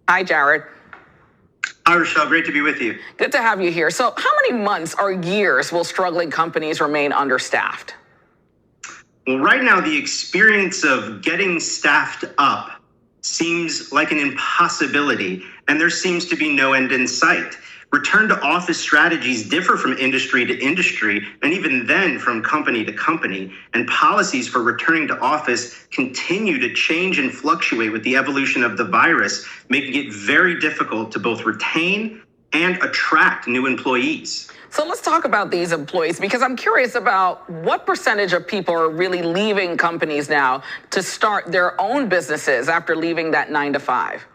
Hi, Jared. Hi, Ruschell. Great to be with you. Good to have you here. So how many months or years will struggling companies remain understaffed? Well, right now, the experience of getting staffed up seems like an impossibility, and there seems to be no end in sight. Return to office strategies differ from industry to industry, and even then from company to company. And policies for returning to office continue to change and fluctuate with the evolution of the virus, making it very difficult to both retain and attract new employees. So let's talk about these employees, because I'm curious about what percentage of people are really leaving companies now to start their own businesses after leaving that 9 to 5.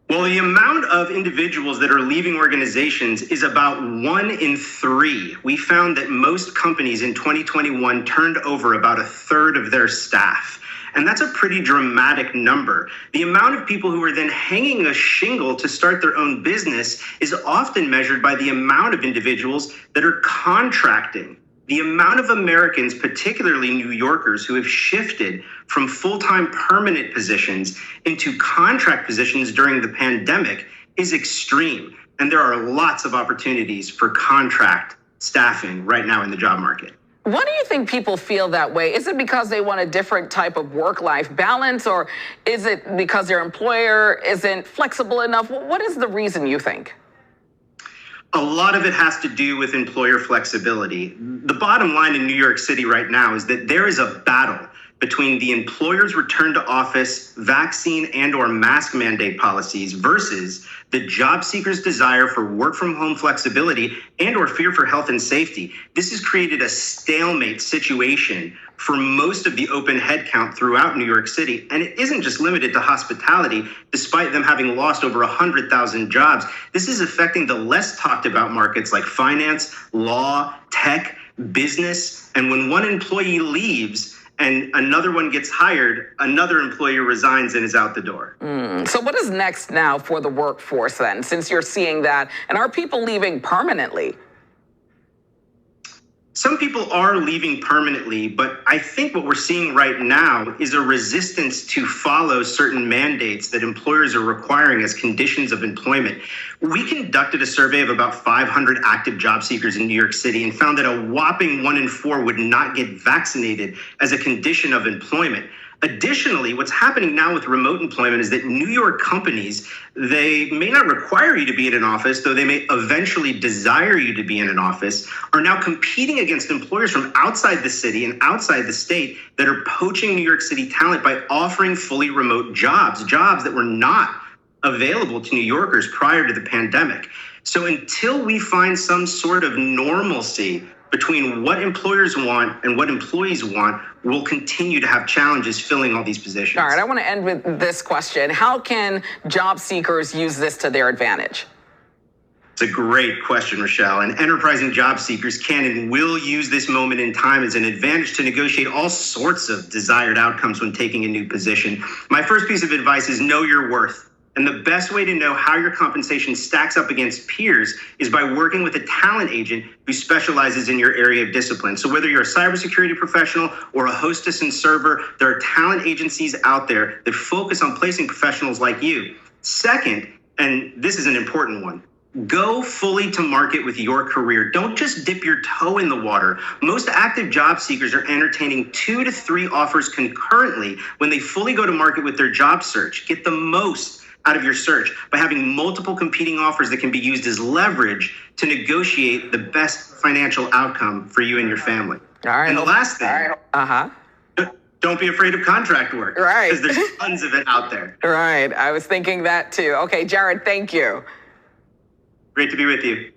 Well, the amount of individuals that are leaving organizations is about 1 in 3. We found that most companies in 2021 turned over about a third of their staff. And that's a pretty dramatic number. The amount of people who are then hanging a shingle to start their own business is often measured by the amount of individuals that are contracting. The amount of Americans, particularly New Yorkers, who have shifted from full-time permanent positions into contract positions during the pandemic is extreme. And there are lots of opportunities for contract staffing right now in the job market. Why do you think people feel that way? Is it because they want a different type of work-life balance, or is it because their employer isn't flexible enough? What is the reason, you think? A lot of it has to do with employer flexibility. The bottom line in New York City right now is that there is a battle between the employer's return to office, vaccine and/or mask mandate policies versus the job seekers' desire for work from home flexibility and/or fear for health and safety. This has created a stalemate situation for most of the open headcount throughout New York City. And it isn't just limited to hospitality, despite them having lost over 100,000 jobs. This is affecting the less talked about markets like finance, law, tech, business. And when one employee leaves, and another one gets hired, another employee resigns and is out the door. So what is next now for the workforce then, since you're seeing that? And are people leaving permanently? Some people are leaving permanently, but I think what we're seeing right now is a resistance to follow certain mandates that employers are requiring as conditions of employment. We conducted a survey of about 500 active job seekers in New York City and found that a whopping 1 in 4 would not get vaccinated as a condition of employment. Additionally, what's happening now with remote employment is that New York companies, they may not require you to be in an office, though they may eventually desire you to be in an office, are now competing against employers from outside the city and outside the state that are poaching New York City talent by offering fully remote jobs that were not available to New Yorkers prior to the pandemic. So until we find some sort of normalcy between what employers want and what employees want, we'll continue to have challenges filling all these positions. All right, I want to end with this question. How can job seekers use this to their advantage? It's a great question, Ruschell. And enterprising job seekers can and will use this moment in time as an advantage to negotiate all sorts of desired outcomes when taking a new position. My first piece of advice is know your worth. And the best way to know how your compensation stacks up against peers is by working with a talent agent who specializes in your area of discipline. So whether you're a cybersecurity professional or a hostess and server, there are talent agencies out there that focus on placing professionals like you. Second, and this is an important one, go fully to market with your career. Don't just dip your toe in the water. Most active job seekers are entertaining 2 to 3 offers concurrently when they fully go to market with their job search. Get the most out of your search by having multiple competing offers that can be used as leverage to negotiate the best financial outcome for you and your family. All right. And the last thing, don't be afraid of contract work. Right. Because there's tons of it out there. Right. I was thinking that too. Okay, Jared, thank you. Great to be with you.